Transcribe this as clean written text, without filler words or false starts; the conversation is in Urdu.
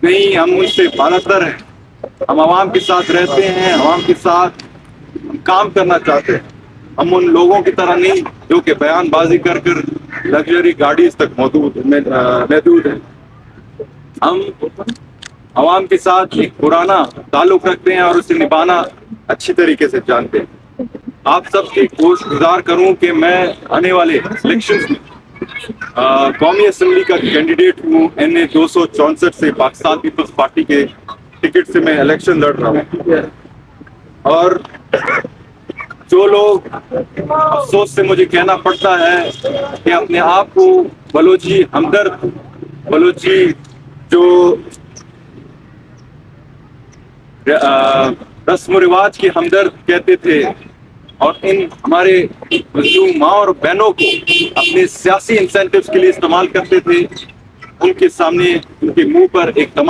نہیں، ہم ان سے بالاتر ہیں. ہم عوام کے ساتھ رہتے ہیں، عوام کے ساتھ کام کرنا چاہتے ہیں. ہم ان لوگوں کی طرح نہیں جو کہ بیان بازی کر کر لگژری گاڑیز تک محدود ہیں. ہم عوام کے ساتھ ایک پرانا تعلق رکھتے ہیں اور اسے نبھانا اچھی طریقے سے جانتے ہیں. آپ سب کی گزار کروں کہ میں آنے والے الیکشنز میں قومی اسمبلی کا کینڈیڈیٹ ہوں. NA 264 سے پاکستان پیپلز پارٹی کے ٹکٹ سے میں الیکشن لڑ رہا ہوں. اور جو لوگ افسوس سے مجھے کہنا پڑتا ہے کہ اپنے آپ کو بلوچی ہمدرد، بلوچی جو رسم و رواج کے ہمدرد کہتے تھے اور ان ہمارے مظلوم ماں اور بہنوں کو اپنے سیاسی انسینٹیوز کے لیے استعمال کرتے تھے، ان کے سامنے ان کے منہ پر ایک